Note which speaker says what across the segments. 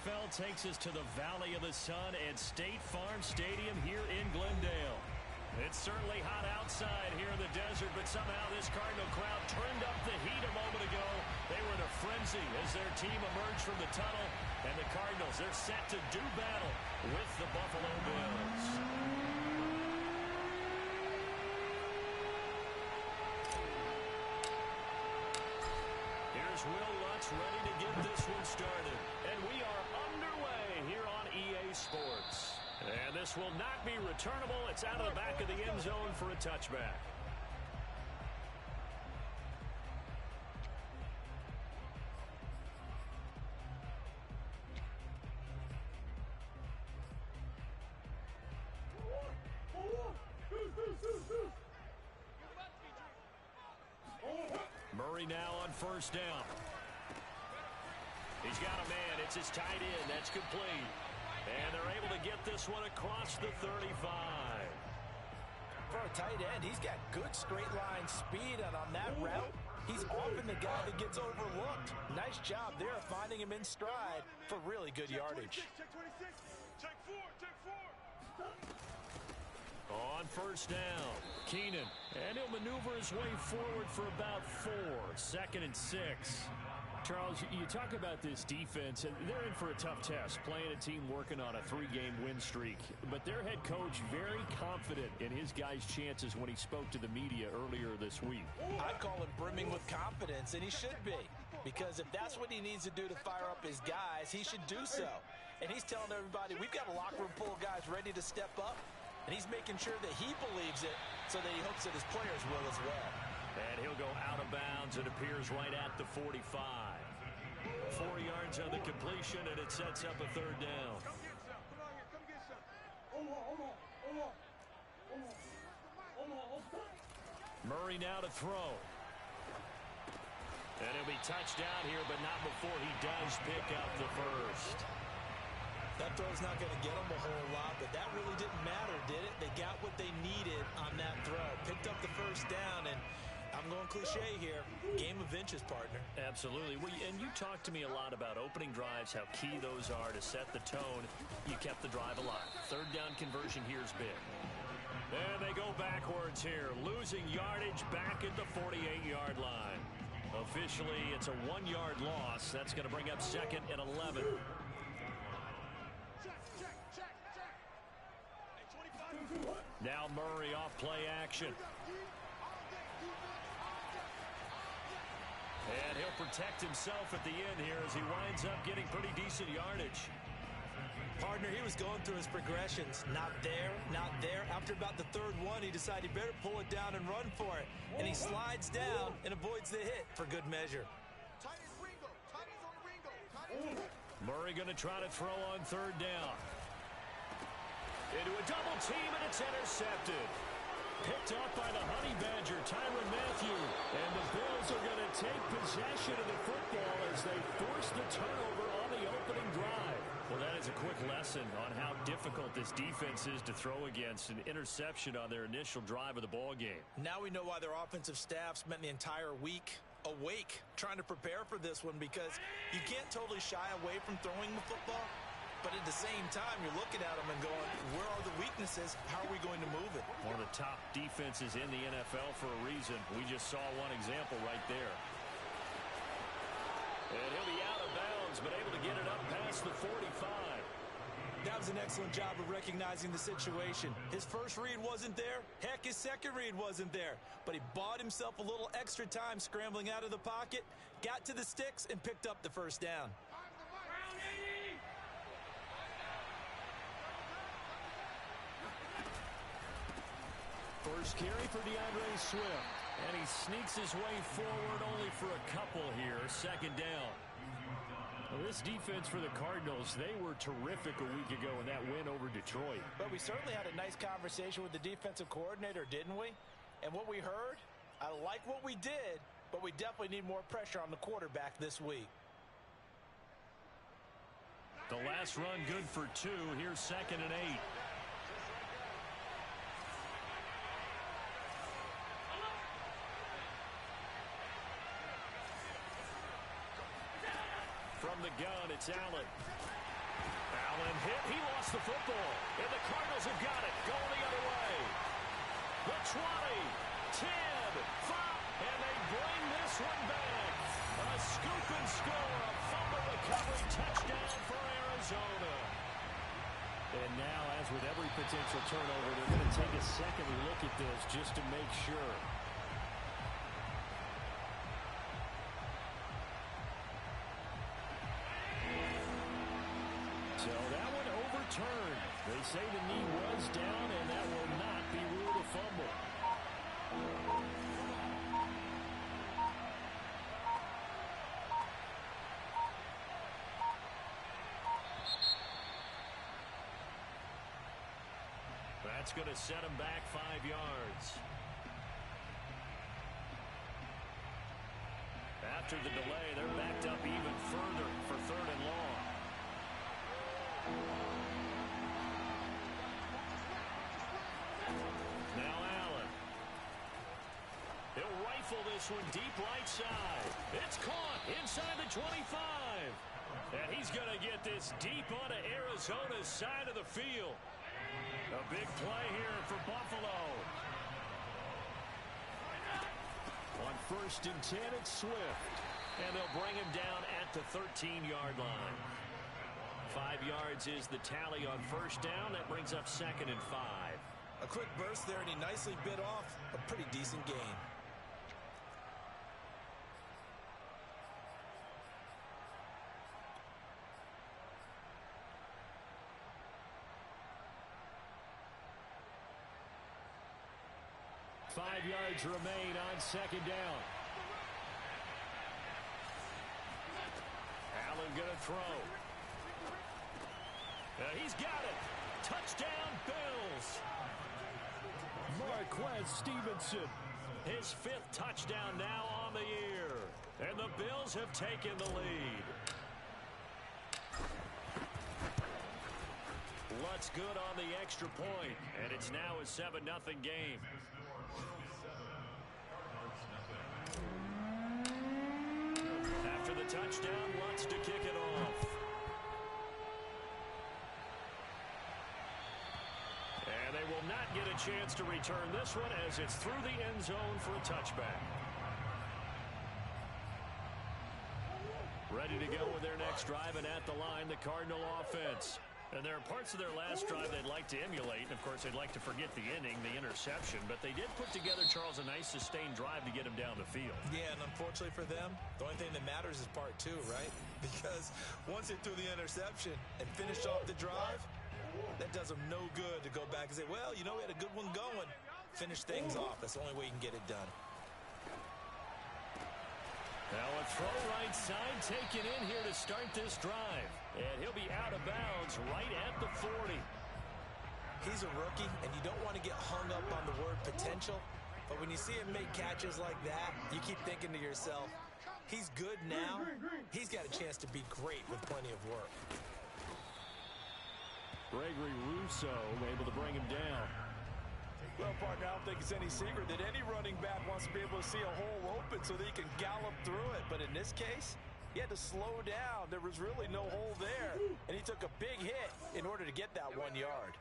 Speaker 1: NFL takes us to the Valley of the Sun at State Farm Stadium here in Glendale. It's certainly hot outside here in the desert, but somehow this Cardinal crowd turned up the heat a moment ago. They were in a frenzy as their team emerged from the tunnel, and the Cardinals, they're set to do battle with the Buffalo Bills. Here's Will Lutz ready to get this one started. And we are underway here on EA Sports. And this will not be returnable. It's out of the back of the end zone for a touchback. Murray now on first down. He's got a man. It's his tight end. That's complete. And they're able to get this one across the 35.
Speaker 2: For a tight end, he's got good straight line speed, and on that route, he's often the guy that gets overlooked. Nice job there finding him in stride for really good yardage.
Speaker 3: Check 26. Check 4. Check 4.
Speaker 1: On first down, Keenan. And he'll maneuver his way forward for about 4. 2nd and 6. Charles, you talk about this defense, and they're in for a tough test, playing a team working on a 3-game win streak. But their head coach very confident in his guys' chances when he spoke to the media earlier this week.
Speaker 2: I'd call him brimming with confidence, and he should be. Because if that's what he needs to do to fire up his guys, he should do so. And he's telling everybody, we've got a locker room full of guys ready to step up. And he's making sure that he believes it so that he hopes that his players will as well.
Speaker 1: And he'll go out of bounds. It appears right at the 45. 4 yards on the completion, and it sets up a 3rd down.
Speaker 3: Come get some. Come on here. Come get some.
Speaker 1: Murray now to throw. And he'll be touched down here, but not before he does pick up the first.
Speaker 2: That throw's not going to get them a whole lot, but that really didn't matter, did it? They got what they needed on that throw. Picked up the first down, and I'm going cliche here. Game of inches, partner.
Speaker 1: Absolutely. Well, and you talked to me a lot about opening drives, how key those are to set the tone. You kept the drive alive. 3rd down conversion here is big. And they go backwards here, losing yardage back at the 48-yard line. Officially, it's a 1-yard loss. That's going to bring up 2nd and 11. Now Murray off play action. And he'll protect himself at the end here as he winds up getting pretty decent yardage.
Speaker 2: Partner, he was going through his progressions. Not there, not there. After about the 3rd one, he decided he better pull it down and run for it. And he slides down and avoids the hit for good measure.
Speaker 1: Murray going to try to throw on 3rd down. Into a double team, and it's intercepted. Picked up by the Honey Badger, Tyrann Mathieu. And the Bills are going to take possession of the football as they force the turnover on the opening drive. Well, that is a quick lesson on how difficult this defense is to throw against. An interception on their initial drive of the ball game.
Speaker 2: Now we know why their offensive staff spent the entire week awake trying to prepare for this one, because you can't totally shy away from throwing the football. But at the same time, you're looking at them and going, where are the weaknesses? How are we going to move it?
Speaker 1: One of the top defenses in the NFL for a reason. We just saw one example right there. And he'll be out of bounds, but able to get it up past the 45.
Speaker 2: That was an excellent job of recognizing the situation. His first read wasn't there. Heck, his second read wasn't there. But he bought himself a little extra time scrambling out of the pocket, got to the sticks, and picked up the first down.
Speaker 1: First carry for DeAndre Swift. And he sneaks his way forward only for a couple here. 2nd down. Well, this defense for the Cardinals, they were terrific a week ago in that win over Detroit.
Speaker 2: But we certainly had a nice conversation with the defensive coordinator, didn't we? And what we heard, I like what we did, but we definitely need more pressure on the quarterback this week.
Speaker 1: The last run good for 2. Here's 2nd and 8. From the gun, it's Allen. Allen hit. He lost the football. And the Cardinals have got it. Going the other way. The 20, 10, 5, and they bring this one back. A scoop and score. A fumble recovery touchdown for Arizona. And now, as with every potential turnover, they're going to take a second look at this just to make sure. So that one overturned. They say the knee was down, and that will not be ruled a fumble. That's going to set him back 5 yards. After the delay, they're backed up even further for 3rd and long. Now Allen. He'll rifle this one deep right side. It's caught inside the 25. And he's going to get this deep onto Arizona's side of the field. A big play here for Buffalo. On 1st and 10, it's Swift. And they'll bring him down at the 13-yard line. 5 yards is the tally on 1st down. That brings up 2nd and 5.
Speaker 2: A quick burst there, and he nicely bit off a pretty decent gain.
Speaker 1: Five yards remain on 2nd down. Allen going to throw. He's got it. Touchdown, Bills. Marquez Stevenson. His 5th touchdown now on the year. And the Bills have taken the lead. Lutz good on the extra point. And it's now a 7-0 game. After the touchdown, Lutz to kick it off. And they will not get a chance to return this one as it's through the end zone for a touchback. Ready to go with their next drive, and at the line, the Cardinal offense. And there are parts of their last drive they'd like to emulate. And, of course, they'd like to forget the inning, the interception. But they did put together, Charles, a nice sustained drive to get him down the field.
Speaker 2: Yeah, and unfortunately for them, the only thing that matters is part 2, right? Because once they threw the interception and finished off the drive, that does them no good to go back and say, well, you know, we had a good one going. Finish things off. That's the only way you can get it done.
Speaker 1: Now a throw right side taken in here to start this drive. And he'll be out of bounds right at the 40.
Speaker 2: He's a rookie, and you don't want to get hung up on the word potential. But when you see him make catches like that, you keep thinking to yourself, he's good now. He's got a chance to be great with plenty of work.
Speaker 1: Gregory Rousseau able to bring him down.
Speaker 4: Well, partner, I don't think it's any secret that any running back wants to be able to see a hole open so that he can gallop through it. But in this case, he had to slow down. There was really no hole there. And he took a big hit in order to get that 1 yard.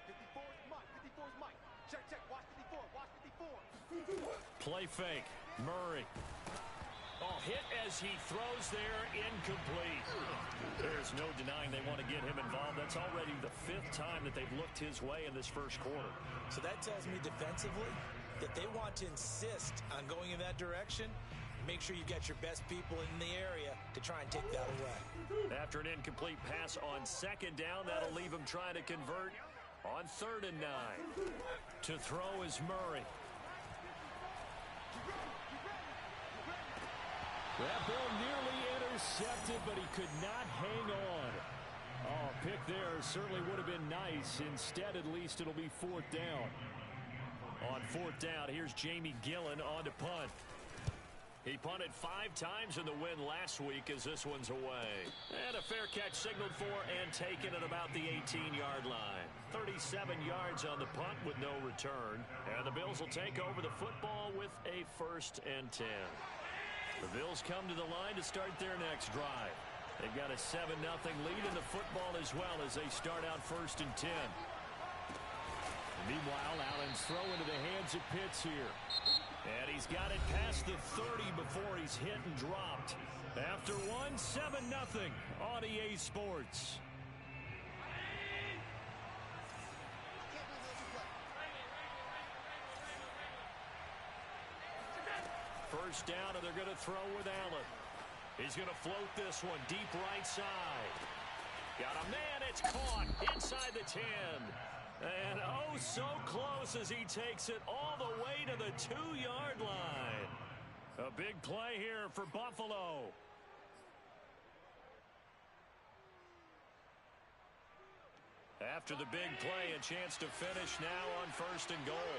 Speaker 3: 54's Mike. 54's Mike. Check, check. Watch 54. Watch 54.
Speaker 1: Play fake. Murray. Oh, hit as he throws there, incomplete. There's no denying they want to get him involved. That's already the 5th time that they've looked his way in this first quarter.
Speaker 2: So that tells me defensively that they want to insist on going in that direction. Make sure you get your best people in the area to try and take that away.
Speaker 1: After an incomplete pass on 2nd down, that'll leave him trying to convert on 3rd and 9. To throw is Murray. That ball nearly intercepted, but he could not hang on. Oh, a pick there certainly would have been nice. Instead, at least, it'll be 4th down. On 4th down, here's Jamie Gillen on to punt. He punted 5 times in the win last week as this one's away. And a fair catch signaled for and taken at about the 18-yard line. 37 yards on the punt with no return. And the Bills will take over the football with a 1st and 10. The Bills come to the line to start their next drive. They've got a 7-0 lead in the football as well as they start out 1st and 10. Meanwhile, Allen's throw into the hands of Pitts here. And he's got it past the 30 before he's hit and dropped. After one, 7-0 on EA Sports. First down, and they're going to throw with Allen. He's going to float this one deep right side. Got a man, it's caught inside the 10. And oh, so close as he takes it all the way to the 2-yard line. A big play here for Buffalo. After the big play, a chance to finish now on 1st and goal.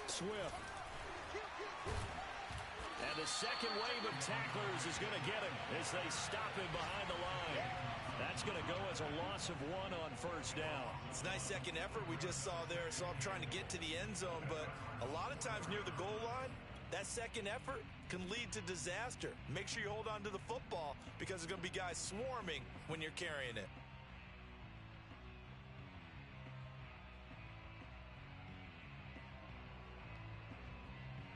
Speaker 1: Swift. And the second wave of tacklers is going to get him as they stop him behind the line. That's going to go as a loss of 1 on 1st down.
Speaker 2: It's a nice second effort we just saw there. So I'm trying to get to the end zone, but a lot of times near the goal line, that second effort can lead to disaster. Make sure you hold on to the football because there's going to be guys swarming when you're carrying it.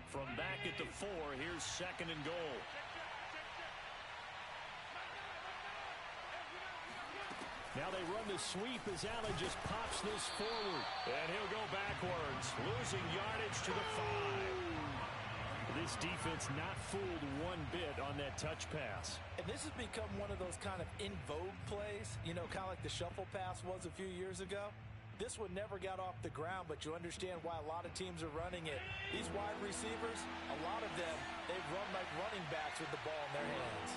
Speaker 1: From back at the 4, here's 2nd and goal. Now they run the sweep as Allen just pops this forward. And he'll go backwards, losing yardage to the 5. This defense not fooled one bit on that touch pass.
Speaker 2: And this has become one of those kind of in vogue plays, you know, kind of like the shuffle pass was a few years ago. This one never got off the ground, but you understand why a lot of teams are running it. These wide receivers, a lot of them, they've run like running backs with the ball in their hands.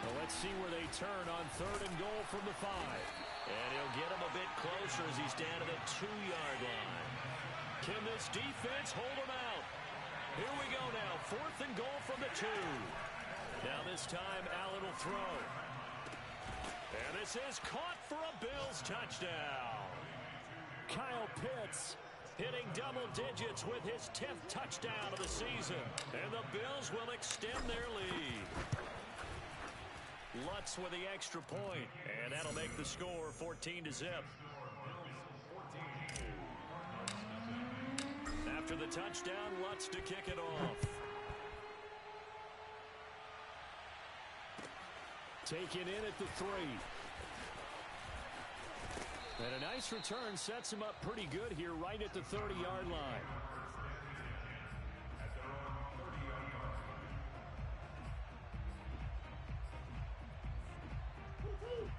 Speaker 1: Well, let's see where they turn on 3rd and goal from the 5. And he'll get him a bit closer as he's down to the 2-yard line. Can this defense hold him out? Here we go now. 4th and goal from the 2. Now this time, Allen will throw. And this is caught for a Bills touchdown. Kyle Pitts hitting double digits with his 10th touchdown of the season. And the Bills will extend their lead. Lutz with the extra point, and that'll make the score 14-0. After the touchdown, Lutz to kick it off. Taken in at the 3. And a nice return sets him up pretty good here right at the 30-yard line.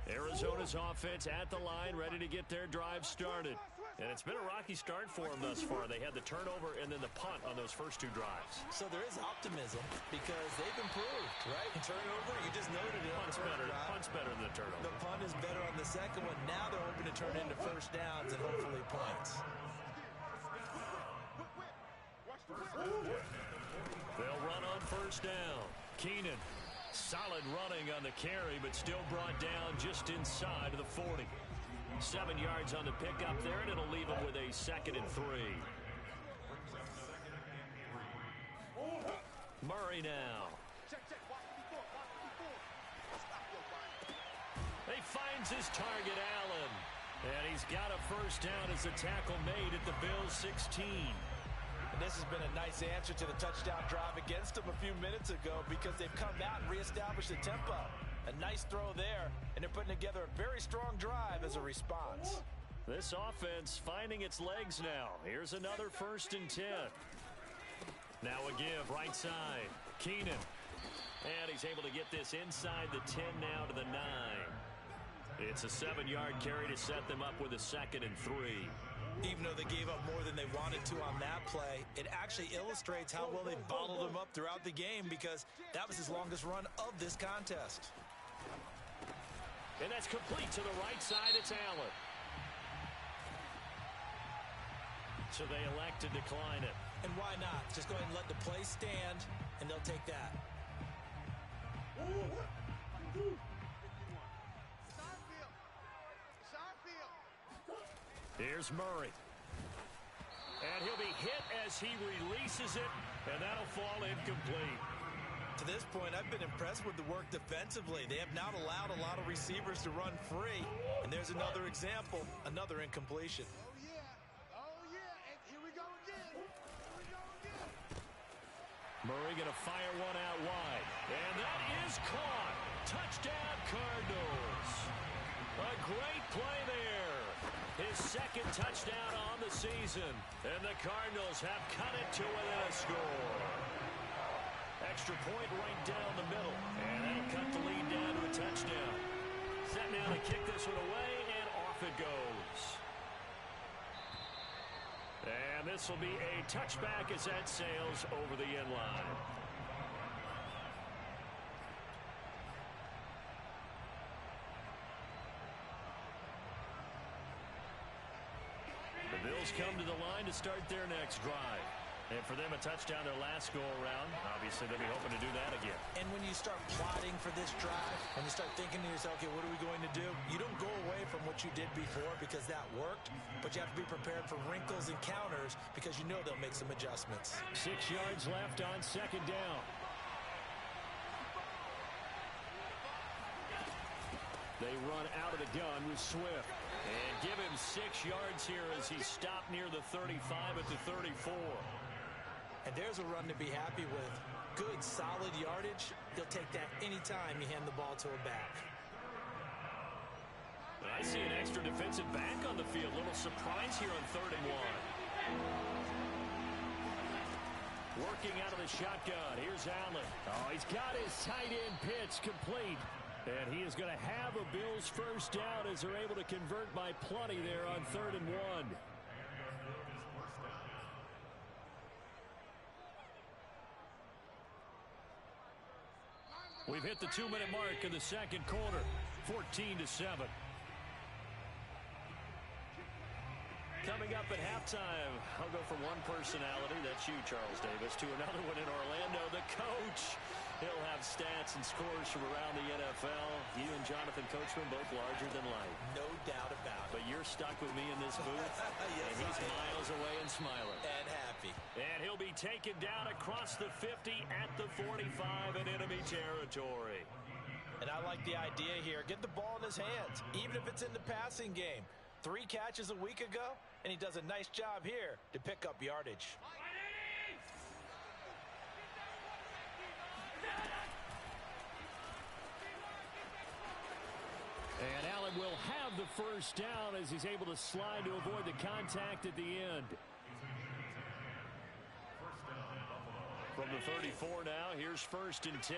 Speaker 1: Arizona's offense at the line, ready to get their drive started. And it's been a rocky start for them thus far. They had the turnover and then the punt on those first 2 drives.
Speaker 2: So there is optimism because they've improved, right? Turnover, you just noted it.
Speaker 1: Punt's better than the turnover.
Speaker 2: The punt is better on the second one. Now they're hoping to turn into 1st downs and hopefully points.
Speaker 1: They'll run on 1st down. Keenan. Solid running on the carry, but still brought down just inside of the 40. 7 yards on the pickup there, and it'll leave him with a 2nd and 3. Murray now. He finds his target, Allen. And he's got a 1st down as the tackle made at the Bills' 16.
Speaker 2: And this has been a nice answer to the touchdown drive against them a few minutes ago because they've come out and reestablished the tempo. A nice throw there, and they're putting together a very strong drive as a response.
Speaker 1: This offense finding its legs now. Here's another 1st and 10. Now a give right side. Keenan. And he's able to get this inside the 10 now to the 9. It's a 7-yard carry to set them up with a 2nd and 3.
Speaker 2: Even though they gave up more than they wanted to on that play, it actually illustrates how well they bottled him up throughout the game because that was his longest run of this contest.
Speaker 1: And that's complete to the right side. It's Allen. So they elect to decline it.
Speaker 2: And why not? Just go ahead and let the play stand, and they'll take that.
Speaker 1: Here's Murray. And he'll be hit as he releases it, and that'll fall incomplete.
Speaker 2: To this point, I've been impressed with the work defensively. They have not allowed a lot of receivers to run free. And there's another example, another incompletion.
Speaker 3: Oh, yeah. Oh, yeah. And here we go again. Here we go again.
Speaker 1: Murray going to fire one out wide. And that is caught. Touchdown, Cardinals. A great play there. His second touchdown on the season. And the Cardinals have cut it to within a score. Extra point right down the middle. And that'll cut the lead down to a touchdown. Set now to kick this one away, and off it goes. And this will be a touchback as that sails over the end line. The Bills come to the line to start their next drive. And for them, a touchdown their last go-around. Obviously, they'll be hoping to do that again.
Speaker 2: And when you start plotting for this drive, and you start thinking to yourself, okay, what are we going to do? You don't go away from what you did before because that worked, but you have to be prepared for wrinkles and counters because you know they'll make some adjustments.
Speaker 1: 6 yards left on second down. They run out of the gun with Swift. And give him 6 yards here as he's stopped near the 35 at the 34.
Speaker 2: And there's a run to be happy with. Good, solid yardage. He'll take that anytime you hand the ball to a back.
Speaker 1: I see an extra defensive back on the field. Little surprise here on 3rd and 1. Working out of the shotgun. Here's Allen. Oh, he's got his tight end pitch complete. And he is going to have a Bills first down as they're able to convert by plenty there on 3rd and 1. We've hit the 2-minute mark in the second quarter. 14-7. Coming up at halftime, I'll go from one personality, that's you, Charles Davis, to another one in Orlando, the coach. He'll have stats and scores from around the NFL. You and Jonathan Coachman, both larger than life.
Speaker 2: No doubt about it.
Speaker 1: But you're stuck with me in this booth,
Speaker 2: yes,
Speaker 1: and he's miles away and smiling.
Speaker 2: And happy.
Speaker 1: And he'll be taken down across the 50 at the 45 in enemy territory.
Speaker 2: And I like the idea here. Get the ball in his hands, even if it's in the passing game. 3 catches a week ago, and he does a nice job here to pick up yardage.
Speaker 1: And Allen will have the first down as he's able to slide to avoid the contact at the end. From the 34 now, here's 1st and 10.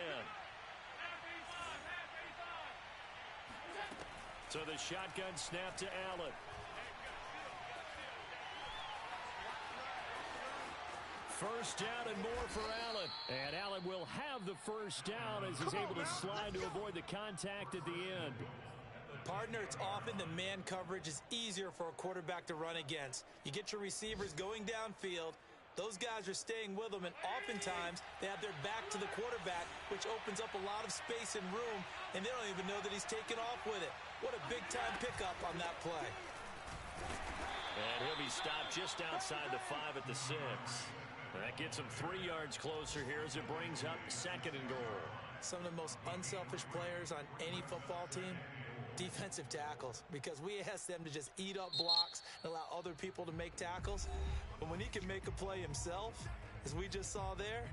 Speaker 1: So the shotgun snap to Allen. First down and more for Allen. And Allen will have the first down as he's able to slide to avoid the contact at the end.
Speaker 2: Partner, it's often the man coverage is easier for a quarterback to run against. You get your receivers going downfield. Those guys are staying with them, and oftentimes they have their back to the quarterback, which opens up a lot of space and room, and they don't even know that he's taken off with it. What a big-time pickup on that play.
Speaker 1: And he'll be stopped just outside the 5 at the 6. That gets him 3 yards closer here as it brings up 2nd and goal.
Speaker 2: Some of the most unselfish players on any football team, defensive tackles, because we ask them to just eat up blocks and allow other people to make tackles. But when he can make a play himself, as we just saw there,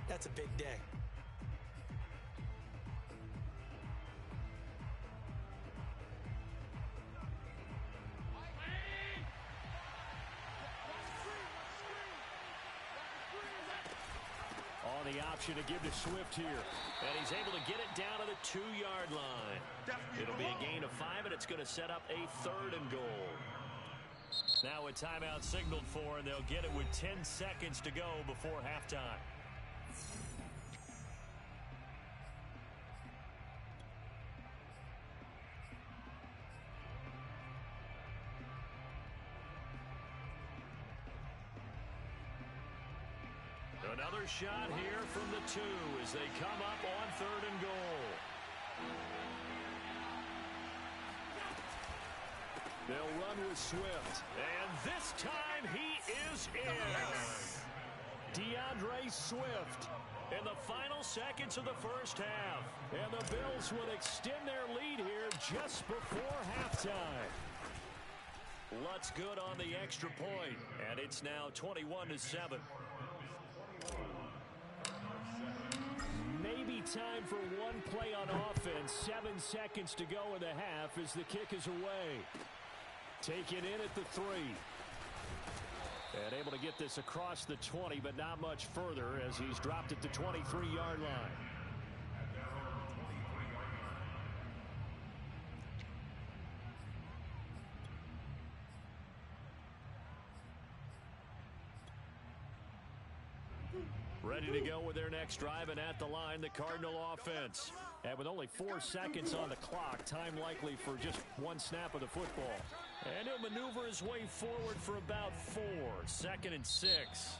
Speaker 2: that's a big day.
Speaker 1: On the option to give to Swift here. And he's able to get it down to the 2-yard line. It'll be a gain of 5, and it's going to set up a 3rd and goal. Now a timeout signaled for, and they'll get it with 10 seconds to go before halftime. Another shot here from the 2 as they come up on 3rd and goal. They'll run with Swift. And this time he is in. DeAndre Swift in the final seconds of the first half. And the Bills will extend their lead here just before halftime. Lutz good on the extra point, and it's now 21-7. Maybe time for one play on offense. 7 seconds to go in the half as the kick is away. Taken in at the 3. And able to get this across the 20, but not much further as he's dropped at the 23-yard line. Ready to go with their next drive, and at the line, the Cardinal offense. And with only 4 seconds on the clock, time likely for just one snap of the football. And he'll maneuver his way forward for about 4, 2nd and 6.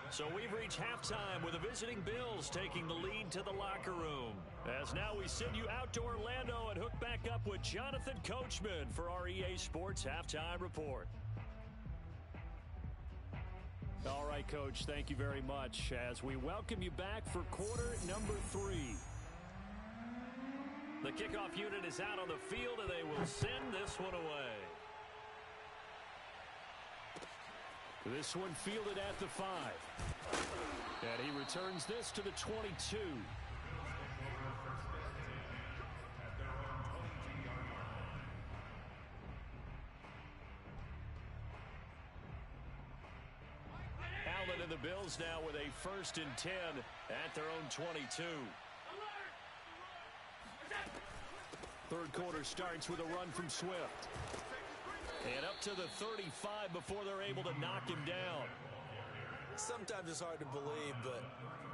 Speaker 1: So we've reached halftime with the visiting Bills taking the lead to the locker room. As now we send you out to Orlando and hook back up with Jonathan Coachman for our EA Sports Halftime Report. All right, Coach, thank you very much as we welcome you back for quarter number 3. The kickoff unit is out on the field, and they will send this one away. This one fielded at the 5. And he returns this to the 22. Allen and the Bills now with a 1st and 10 at their own 22. Third quarter starts with a run from Swift. And up to the 35 before they're able to knock him down.
Speaker 2: Sometimes it's hard to believe, but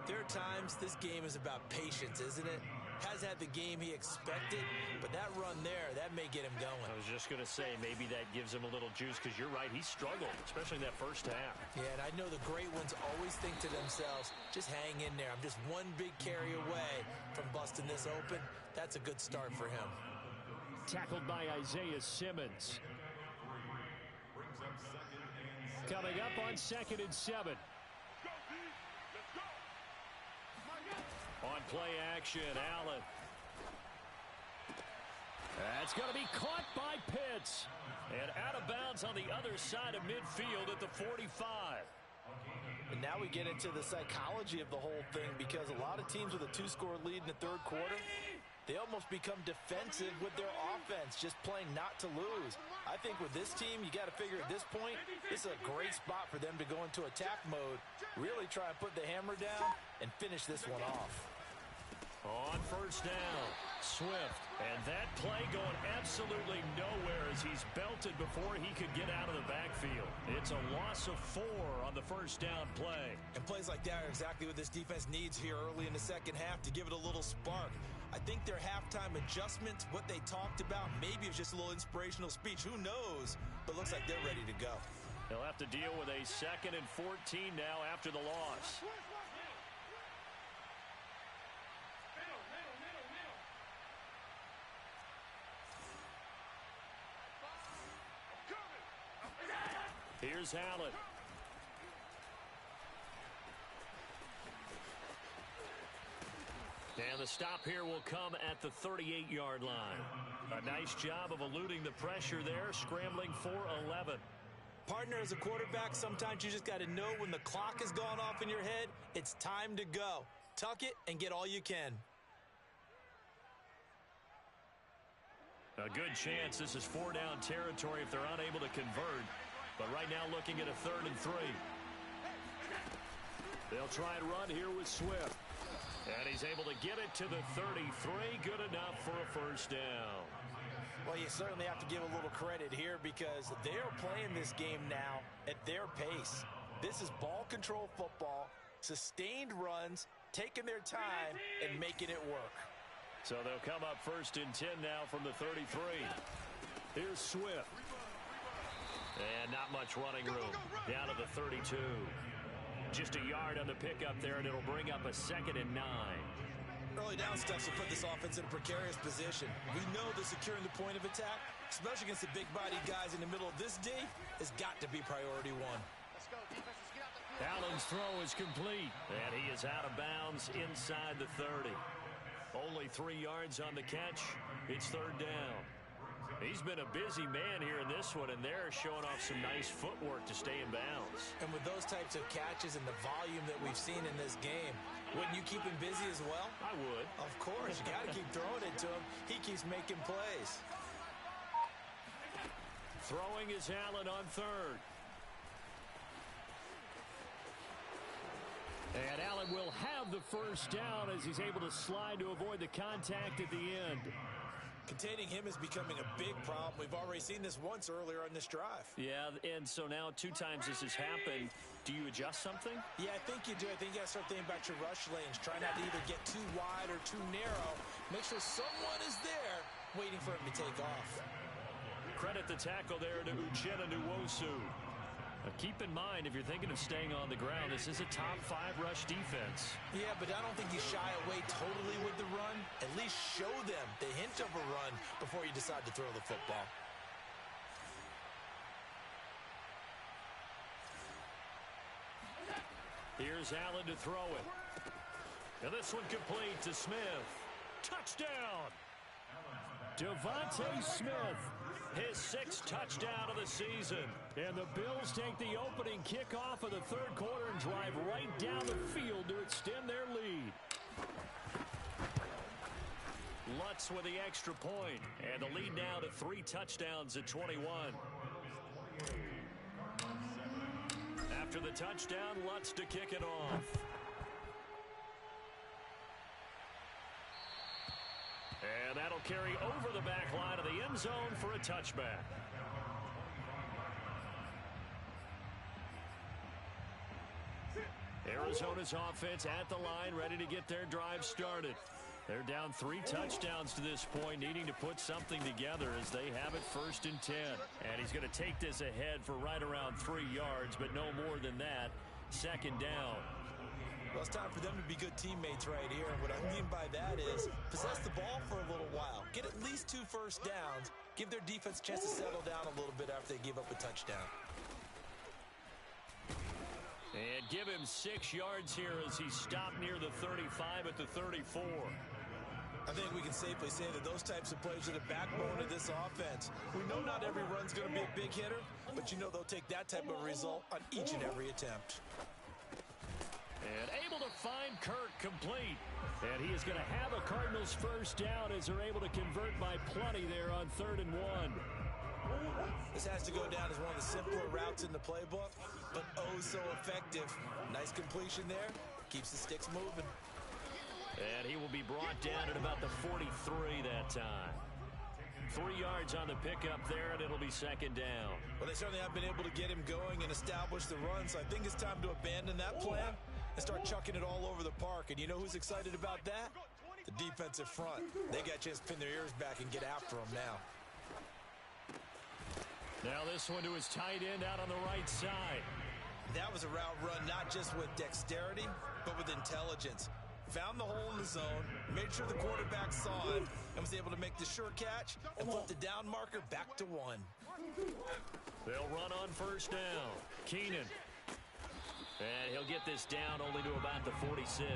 Speaker 2: there are times this game is about patience, isn't it? Has had the game he expected, but that run there, that may get him going.
Speaker 1: I was just going to say, maybe that gives him a little juice, because you're right, he struggled, especially in that first half.
Speaker 2: Yeah, and I know the great ones always think to themselves, just hang in there. I'm just one big carry away from busting this open. That's a good start for him.
Speaker 1: Tackled by Isaiah Simmons. Coming up on 2nd and 7. On play action, Allen. That's going to be caught by Pitts. And out of bounds on the other side of midfield at the 45.
Speaker 2: And now we get into the psychology of the whole thing, because a lot of teams with a 2-score lead in the third quarter, they almost become defensive with their offense, just playing not to lose. I think with this team, you got to figure at this point, this is a great spot for them to go into attack mode, really try and put the hammer down and finish this one off.
Speaker 1: On 1st down, Swift. And that play going absolutely nowhere as he's belted before he could get out of the backfield. It's a loss of 4 on the 1st down play.
Speaker 2: And plays like that are exactly what this defense needs here early in the second half to give it a little spark. I think their halftime adjustments, what they talked about, maybe it's just a little inspirational speech. Who knows? But looks like they're ready to go.
Speaker 1: They'll have to deal with a 2nd and 14 now after the loss. Here's Allen. And the stop here will come at the 38-yard line. A nice job of eluding the pressure there, scrambling for 11.
Speaker 2: Partner, as a quarterback, sometimes you just got to know when the clock has gone off in your head, it's time to go. Tuck it and get all you can.
Speaker 1: A good chance this is 4-down territory if they're unable to convert. But right now looking at a 3rd and 3. They'll try and run here with Swift. And he's able to get it to the 33. Good enough for a 1st down.
Speaker 2: Well, you certainly have to give a little credit here, because they're playing this game now at their pace. This is ball control football, sustained runs, taking their time and making it work.
Speaker 1: So they'll come up 1st and 10 now from the 33. Here's Swift. And not much running room. Down to the 32. Just a yard on the pickup there, and it'll bring up a 2nd and 9.
Speaker 2: Early down stuff will put this offense in a precarious position. We know that securing the point of attack, especially against the big-bodied guys in the middle of this D, has got to be priority 1.
Speaker 3: Let's go, defense. Let's get out the field.
Speaker 1: Allen's throw is complete, and he is out of bounds inside the 30. Only 3 yards on the catch. It's third down. He's been a busy man here in this one, and they're showing off some nice footwork to stay in bounds.
Speaker 2: And with those types of catches and the volume that we've seen in this game, wouldn't you keep him busy as well?
Speaker 1: I would.
Speaker 2: Of course. You got to keep throwing it to him. He keeps making plays.
Speaker 1: Throwing is Allen on third. And Allen will have the first down as he's able to slide to avoid the contact at the end.
Speaker 2: Containing him is becoming a big problem. We've already seen this once earlier on this drive.
Speaker 1: Yeah, and so now 2 times this has happened. Do you adjust something?
Speaker 2: Yeah, I think you do. I think you got to start thinking about your rush lanes. Try not to either get too wide or too narrow. Make sure someone is there waiting for him to take off.
Speaker 1: Credit the tackle there to Uchenna Nwosu. Keep in mind, if you're thinking of staying on the ground, this is a top 5 rush defense.
Speaker 2: Yeah, but I don't think you shy away totally with the run. At least show them the hint of a run before you decide to throw the football.
Speaker 1: Here's Allen to throw it. And this one complete to Smith. Touchdown! Devontae Smith, his 6th touchdown of the season. And the Bills take the opening kickoff of the third quarter and drive right down the field to extend their lead. Lutz with the extra point, and the lead now to 3 touchdowns at 21. After the touchdown, Lutz to kick it off. And that'll carry over the back line of the end zone for a touchback. Arizona's offense at the line, ready to get their drive started. They're down 3 touchdowns to this point, needing to put something together as they have it 1st and 10. And he's going to take this ahead for right around 3 yards, but no more than that. 2nd down.
Speaker 2: Well, it's time for them to be good teammates right here. And what I mean by that is possess the ball for a little while. Get at least 2 first downs. Give their defense a chance to settle down a little bit after they give up a touchdown.
Speaker 1: And give him 6 yards here as he stopped near the 35 at the 34.
Speaker 2: I think we can safely say that those types of plays are the backbone of this offense. We know not every run's going to be a big hitter, but you know they'll take that type of result on each and every attempt.
Speaker 1: And able to find Kirk complete. And he is going to have a Cardinals first down as they're able to convert by plenty there on 3rd and 1.
Speaker 2: This has to go down as one of the simpler routes in the playbook, but oh so effective. Nice completion there. Keeps the sticks moving.
Speaker 1: And he will be brought down at about the 43 that time. 3 yards on the pickup there, and it'll be 2nd down.
Speaker 2: Well, they certainly have been able to get him going and establish the run, so I think it's time to abandon that plan and start chucking it all over the park. And you know who's excited about that? The defensive front. They got a chance to pin their ears back and get after him now.
Speaker 1: Now this one to his tight end out on the right side.
Speaker 2: That was a route run not just with dexterity, but with intelligence. Found the hole in the zone, made sure the quarterback saw him, and was able to make the sure catch and flip the down marker back to 1.
Speaker 1: They'll run on 1st down. Keenan. And he'll get this down only to about the 46.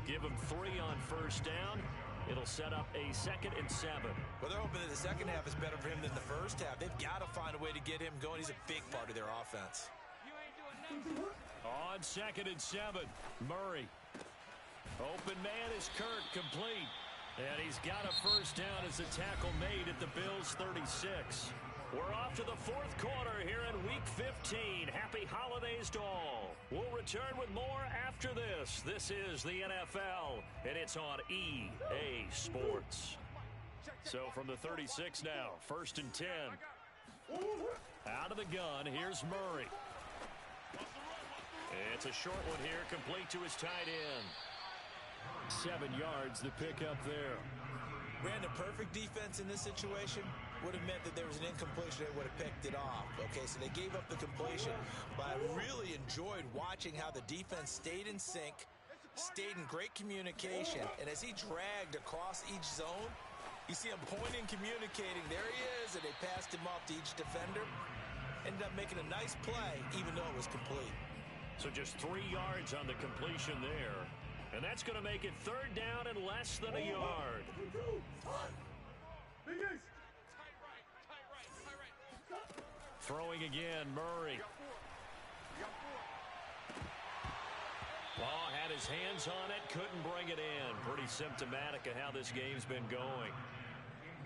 Speaker 1: Give him 3 on 1st down. It'll set up a 2nd and 7.
Speaker 2: Well, they're hoping that the second half is better for him than the first half. They've got to find a way to get him going. He's a big part of their offense.
Speaker 1: On 2nd and 7, Murray. Open man is Kirk, complete. And he's got a first down as the tackle made at the Bills' 36. We're off to the 4th quarter here in Week 15. Happy holidays to all. We'll return with more after this. This is the NFL, and it's on EA Sports. So from the 36 now, 1st and 10. Out of the gun, here's Murray. It's a short one here, complete to his tight end. 7 yards, the pickup there.
Speaker 2: Ran a perfect defense in this situation. Would have meant that there was an incompletion. They would have picked it off. Okay, so they gave up the completion. But I really enjoyed watching how the defense stayed in sync, stayed in great communication. And as he dragged across each zone, you see him pointing, communicating. There he is, and they passed him off to each defender. Ended up making a nice play, even though it was complete.
Speaker 1: So just 3 yards on the completion there. And that's going to make it third down and less than a yard. Throwing again, Murray. Law had his hands on it, couldn't bring it in. Pretty symptomatic of how this game's been going.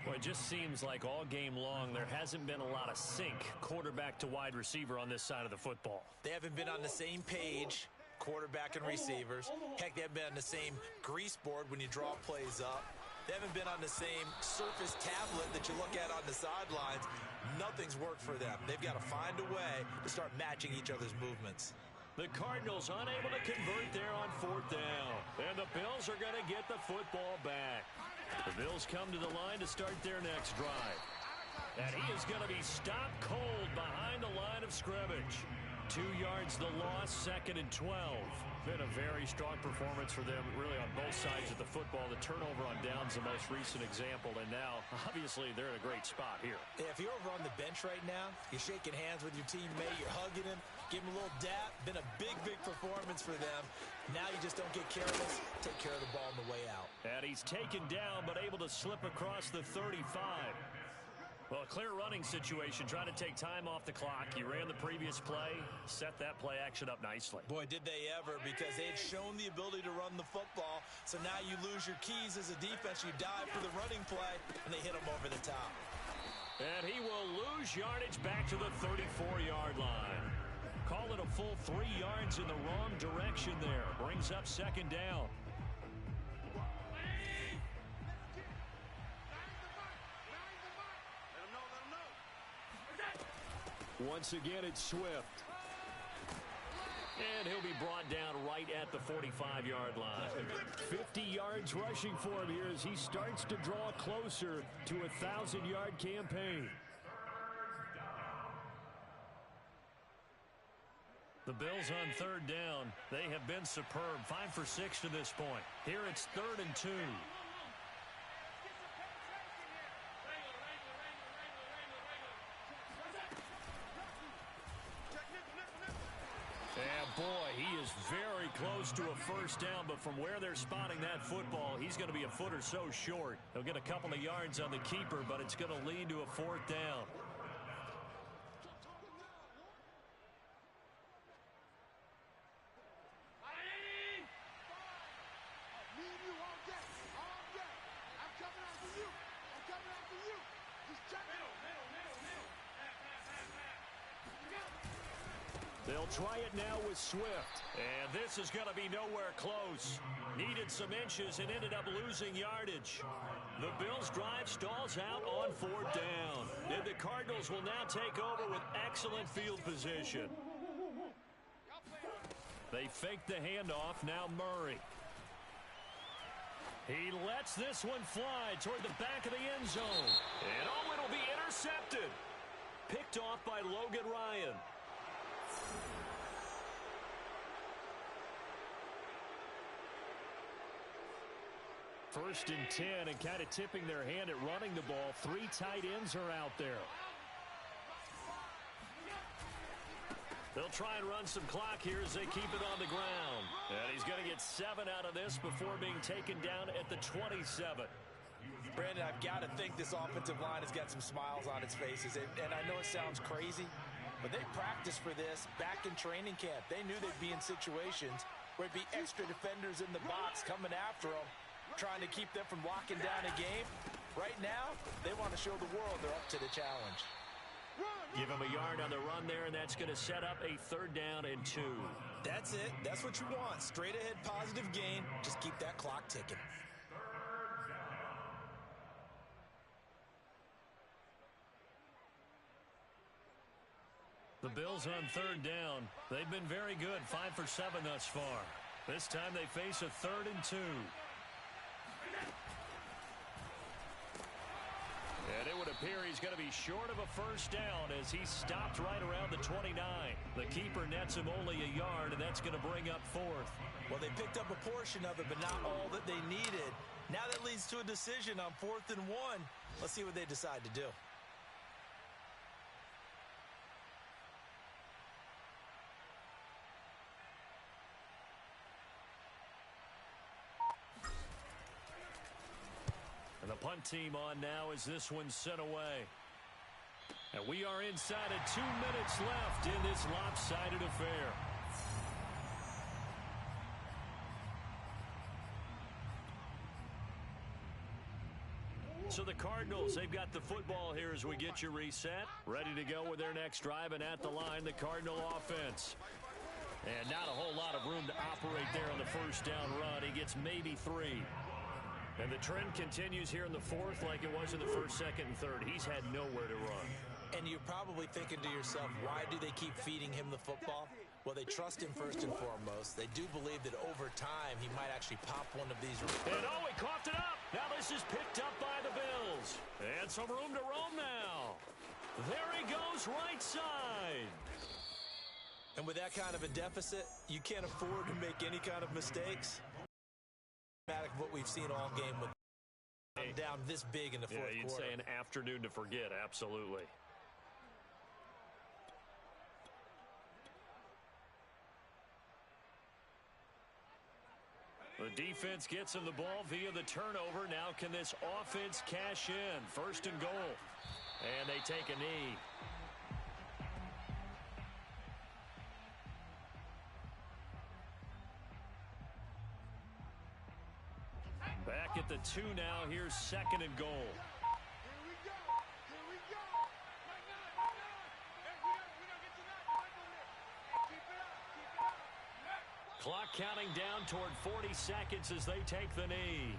Speaker 1: Well, it just seems like all game long there hasn't been a lot of sync quarterback to wide receiver on this side of the football.
Speaker 2: They haven't been on the same page, quarterback and receivers. Heck, they haven't been on the same grease board when you draw plays up. They haven't been on the same surface tablet that you look at on the sidelines. Nothing's worked for them. They've got to find a way to start matching each other's movements.
Speaker 1: The Cardinals unable to convert there on 4th down. And the Bills are going to get the football back. The Bills come to the line to start their next drive. And he is going to be stopped cold behind the line of scrimmage. 2 yards the loss, 2nd and 12. Been a very strong performance for them, really, on both sides of the football. The turnover on downs the most recent example, and now, obviously, they're in a great spot here.
Speaker 2: Yeah, if you're over on the bench right now, you're shaking hands with your teammate, you're hugging him, give him a little dap. Been a big, big performance for them. Now you just don't get careless. Take care of the ball on the way out.
Speaker 1: And he's taken down, but able to slip across the 35. Well, a clear running situation, trying to take time off the clock. He ran the previous play, set that play action up nicely.
Speaker 2: Boy, did they ever, because they had shown the ability to run the football. So now you lose your keys as a defense. You dive for the running play, and they hit him over the top.
Speaker 1: And he will lose yardage back to the 34-yard line. Call it a full 3 yards in the wrong direction there. Brings up 2nd down. Once again, it's Swift. And he'll be brought down right at the 45-yard line. 50 yards rushing for him here as he starts to draw closer to a 1,000-yard campaign. The Bills on 3rd down. They have been superb. 5 for 6 to this point. Here it's 3rd and 2. And boy, he is very close to a first down, but from where they're spotting that football, he's going to be a foot or so short. He'll get a couple of yards on the keeper, but it's going to lead to a 4th down. They'll try it now with Swift. And this is going to be nowhere close. Needed some inches and ended up losing yardage. The Bills' drive stalls out on 4th down. And the Cardinals will now take over with excellent field position. They fake the handoff. Now Murray. He lets this one fly toward the back of the end zone. And oh, it'll be intercepted. Picked off by Logan Ryan. First and 10, and kind of tipping their hand at running the ball. 3 tight ends are out there. They'll try and run some clock here as they keep it on the ground. And he's going to get 7 out of this before being taken down at the 27.
Speaker 2: Brandon, I've got to think this offensive line has got some smiles on its faces. And I know it sounds crazy, but they practiced for this back in training camp. They knew they'd be in situations where it'd be extra defenders in the box coming after them, trying to keep them from locking down a game. Right now, they want to show the world they're up to the challenge.
Speaker 1: Give him a yard on the run there, and that's going to set up a 3rd down and 2.
Speaker 2: That's it. That's what you want. Straight ahead positive gain. Just keep that clock ticking.
Speaker 1: The Bills on 3rd down. They've been very good. 5 for 7 thus far. This time they face a 3rd and 2. And it would appear he's going to be short of a first down as he stopped right around the 29. The keeper nets him only a yard, and that's going to bring up 4th.
Speaker 2: Well, they picked up a portion of it, but not all that they needed. Now that leads to a decision on 4th and 1. Let's see what they decide to do.
Speaker 1: And the punt team on now as this one's sent away. And we are inside of 2 minutes left in this lopsided affair. So the Cardinals, they've got the football here as we get you reset. Ready to go with their next drive, and at the line, the Cardinal offense. And not a whole lot of room to operate there on the first down run. He gets maybe 3. And the trend continues here in the fourth like it was in the first, second, and third. He's had nowhere to run.
Speaker 2: And you're probably thinking to yourself, why do they keep feeding him the football? Well, they trust him first and foremost. They do believe that over time he might actually pop one of these.
Speaker 1: And oh, he coughed it up. Now this is picked up by the Bills. And some room to roam now. There he goes, right side.
Speaker 2: And with that kind of a deficit, you can't afford to make any kind of mistakes. What we've seen all game with down this big in the fourth quarter.
Speaker 1: You'd say an afternoon to forget, absolutely. The defense gets him the ball via the turnover. Now can this offense cash in? First and goal. And they take a knee. Back at the 2 now. Here's second and goal.
Speaker 3: Here we go. Here we go. Right now. Hey, we don't get to that. Hey, keep it up. Keep it up.
Speaker 1: Clock counting down toward 40 seconds as they take the knee.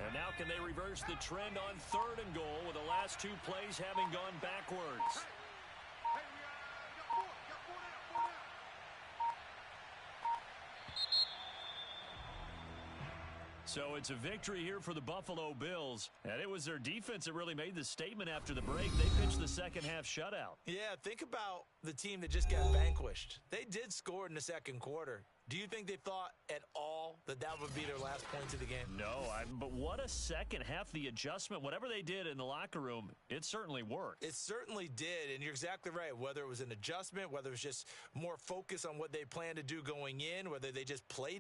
Speaker 1: And now can they reverse the trend on third and goal with the last 2 plays having gone backwards?
Speaker 3: Hey, we got 4. We got 4 now. 4 now.
Speaker 1: So it's a victory here for the Buffalo Bills. And it was their defense that really made the statement after the break. They pitched the second half shutout.
Speaker 2: Yeah, think about the team that just got vanquished. They did score in the second quarter. Do you think they thought at all that that would be their last points of the game?
Speaker 1: No, but what a second half. The adjustment, whatever they did in the locker room, it certainly worked.
Speaker 2: It certainly did, and you're exactly right. Whether it was an adjustment, whether it was just more focus on what they planned to do going in, whether they just played